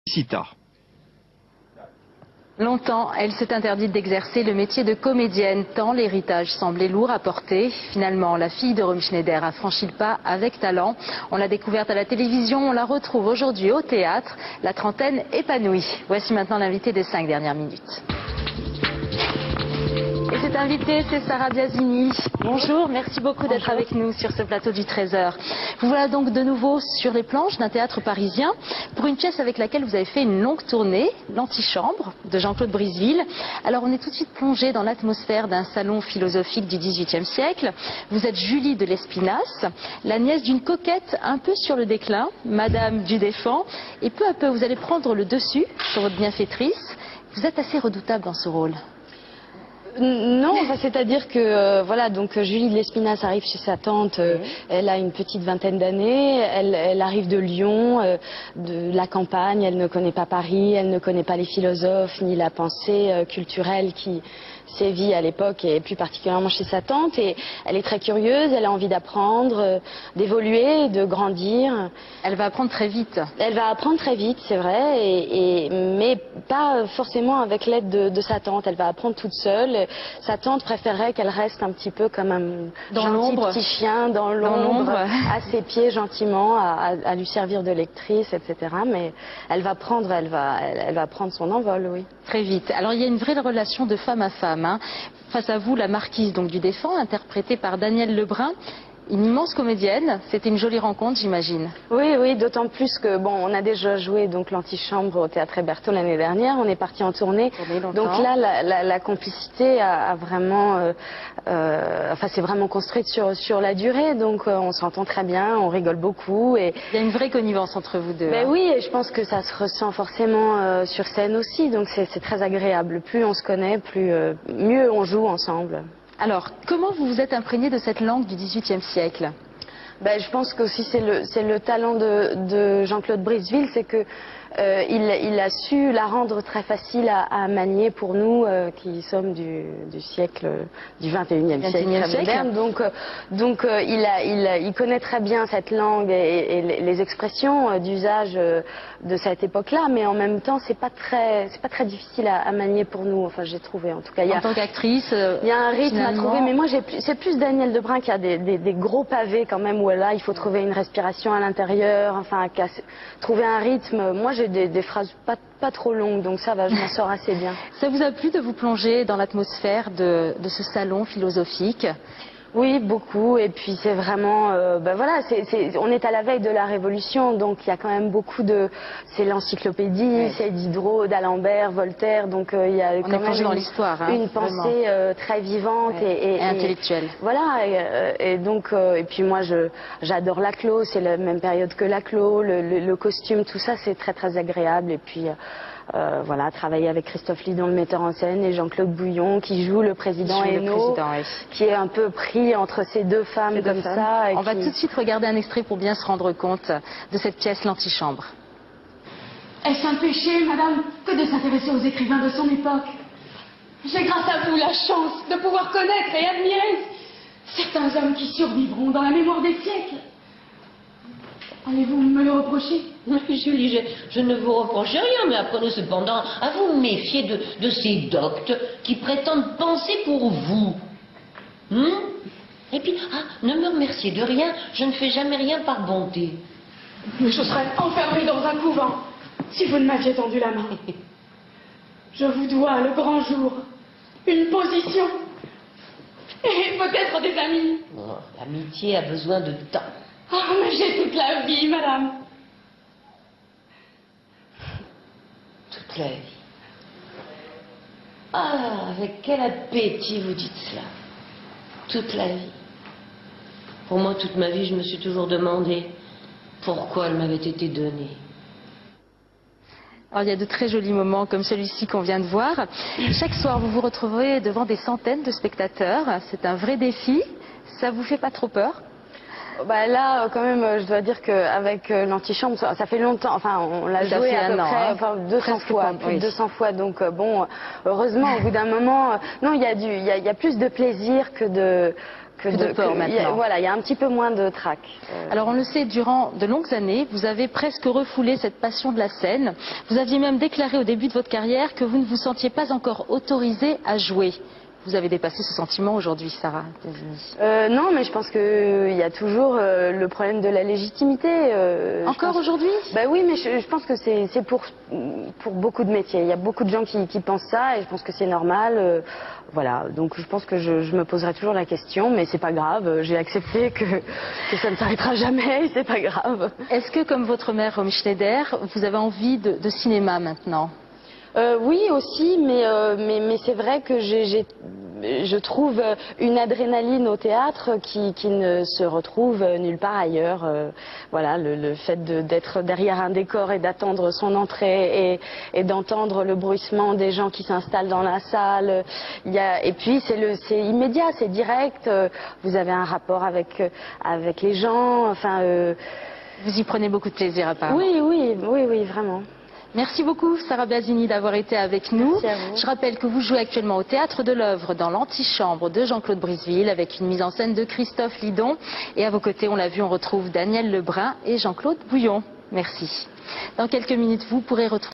Cita. Longtemps, elle s'est interdite d'exercer le métier de comédienne, tant l'héritage semblait lourd à porter. Finalement, la fille de Romy Schneider a franchi le pas avec talent. On l'a découverte à la télévision, on la retrouve aujourd'hui au théâtre, la trentaine épanouie. Voici maintenant l'invité des 5 dernières minutes. Et cette invitée, c'est Sarah Biasini. Bonjour, merci beaucoup d'être avec nous sur ce plateau du 13h. Vous voilà donc de nouveau sur les planches d'un théâtre parisien pour une pièce avec laquelle vous avez fait une longue tournée, L'Antichambre, de Jean-Claude Briseville. Alors on est tout de suite plongé dans l'atmosphère d'un salon philosophique du XVIIIe siècle. Vous êtes Julie de Lespinasse, la nièce d'une coquette un peu sur le déclin, Madame du Défend. Et peu à peu, vous allez prendre le dessus sur votre bienfaitrice. Vous êtes assez redoutable dans ce rôle. Non, enfin, c'est-à-dire que voilà, donc Julie de Lespinasse arrive chez sa tante, elle a une petite vingtaine d'années, elle arrive de Lyon, de la campagne, elle ne connaît pas Paris, elle ne connaît pas les philosophes ni la pensée culturelle qui sévit à l'époque et plus particulièrement chez sa tante, et elle est très curieuse, elle a envie d'apprendre, d'évoluer, de grandir. Elle va apprendre très vite. Elle va apprendre très vite, c'est vrai, mais pas forcément avec l'aide de sa tante. Elle va apprendre toute seule. Sa tante préférerait qu'elle reste un petit peu comme un gentil petit chien dans l'ombre, à ses pieds gentiment, à lui servir de lectrice, etc. Mais elle va prendre son envol, oui. Très vite. Alors il y a une vraie relation de femme à femme. Hein. Face à vous, la marquise donc du Défend, interprétée par Danielle Lebrun. Une immense comédienne, c'était une jolie rencontre, j'imagine. Oui, oui, d'autant plus que, bon, on a déjà joué donc l'Antichambre au Théâtre Hébertot l'année dernière, on est parti en tournée. Donc là, la complicité a vraiment, enfin, c'est vraiment construite sur la durée, donc on s'entend très bien, on rigole beaucoup. Et il y a une vraie connivence entre vous deux. Ben oui, et je pense que ça se ressent forcément sur scène aussi, donc c'est très agréable. Plus on se connaît, mieux on joue ensemble. Alors, comment vous vous êtes imprégné de cette langue du XVIIIe siècle? Ben, je pense que aussi c'est le talent de Jean-Claude Briseville, c'est que il a su la rendre très facile à manier pour nous qui sommes du siècle du 21e siècle très moderne. Donc il connaît très bien cette langue et les expressions d'usage de cette époque-là, mais en même temps c'est pas très difficile à manier pour nous. Enfin, j'ai trouvé en tout cas. En tant qu'actrice, il y a un rythme à trouver, mais moi c'est plus Danielle Lebrun qui a des gros pavés quand même où là il faut trouver une respiration à l'intérieur, enfin trouver un rythme. Moi j'ai des phrases pas trop longues, donc ça va, je m'en sors assez bien. Ça vous a plu de vous plonger dans l'atmosphère de ce salon philosophique? Oui, beaucoup, et puis c'est vraiment, ben voilà, on est à la veille de la Révolution, donc il y a quand même beaucoup c'est l'encyclopédie, c'est Diderot, d'Alembert, Voltaire, donc il y a quand même dans l'histoire, hein, une pensée très vivante et intellectuelle. Voilà, et donc, et puis moi j'adore Laclos, c'est la même période que Laclos, le costume, tout ça c'est très très agréable, et puis voilà, travailler avec Christophe Lidon, le metteur en scène, et Jean-Claude Bouillon qui joue le président Hainaut, qui est un peu pris entre ces deux femmes comme ça. On va tout de suite regarder un extrait pour bien se rendre compte de cette pièce L'Antichambre. Est-ce un péché, madame, que de s'intéresser aux écrivains de son époque? J'ai grâce à vous la chance de pouvoir connaître et admirer certains hommes qui survivront dans la mémoire des siècles. Allez-vous me le reprocher? Julie, je ne vous reproche rien, mais apprenez cependant à vous méfier de ces doctes qui prétendent penser pour vous. Et puis, ne me remerciez de rien, je ne fais jamais rien par bonté. Mais je serais enfermée dans un couvent si vous ne m'aviez tendu la main. Je vous dois le grand jour, une position et peut-être des amis. Oh, l'amitié a besoin de temps. Oh, mais j'ai toute la vie, madame. Toute la vie. Ah, avec quel appétit vous dites cela. Toute la vie. Pour moi, toute ma vie, je me suis toujours demandé pourquoi elle m'avait été donnée. Alors, il y a de très jolis moments comme celui-ci qu'on vient de voir. Chaque soir, vous vous retrouvez devant des centaines de spectateurs. C'est un vrai défi. Ça vous fait pas trop peur? Bah là, quand même, je dois dire qu'avec l'Antichambre, ça fait longtemps, enfin, on l'a joué à peu près 200 fois, plus de 200 fois, donc bon, heureusement, au bout d'un moment, non, il y a plus de plaisir que de peur maintenant. Voilà, il y a un petit peu moins de trac. Alors on le sait, durant de longues années, vous avez presque refoulé cette passion de la scène. Vous aviez même déclaré au début de votre carrière que vous ne vous sentiez pas encore autorisé à jouer. Vous avez dépassé ce sentiment aujourd'hui, Sarah Biasini. Non, mais je pense qu'il y a toujours le problème de la légitimité. Encore aujourd'hui? Bah oui, mais je pense que c'est pour beaucoup de métiers. Il y a beaucoup de gens qui pensent ça et je pense que c'est normal. Voilà, donc je pense que je me poserai toujours la question, mais c'est pas grave. J'ai accepté que ça ne s'arrêtera jamais, c'est pas grave. Est-ce que, comme votre mère Romy Schneider, vous avez envie de cinéma maintenant? Oui aussi, mais c'est vrai que je trouve une adrénaline au théâtre qui ne se retrouve nulle part ailleurs. Voilà, le fait d'être derrière un décor et d'attendre son entrée et d'entendre le bruissement des gens qui s'installent dans la salle. Et puis c'est immédiat, c'est direct. Vous avez un rapport avec les gens. Enfin, vous y prenez beaucoup de plaisir apparemment. Oui, vraiment. Merci beaucoup Sarah Biasini d'avoir été avec nous. Merci à vous. Je rappelle que vous jouez actuellement au Théâtre de l'Œuvre dans l'Antichambre de Jean-Claude Briseville avec une mise en scène de Christophe Lidon. Et à vos côtés, on l'a vu, on retrouve Daniel Lebrun et Jean-Claude Bouillon. Merci. Dans quelques minutes, vous pourrez retrouver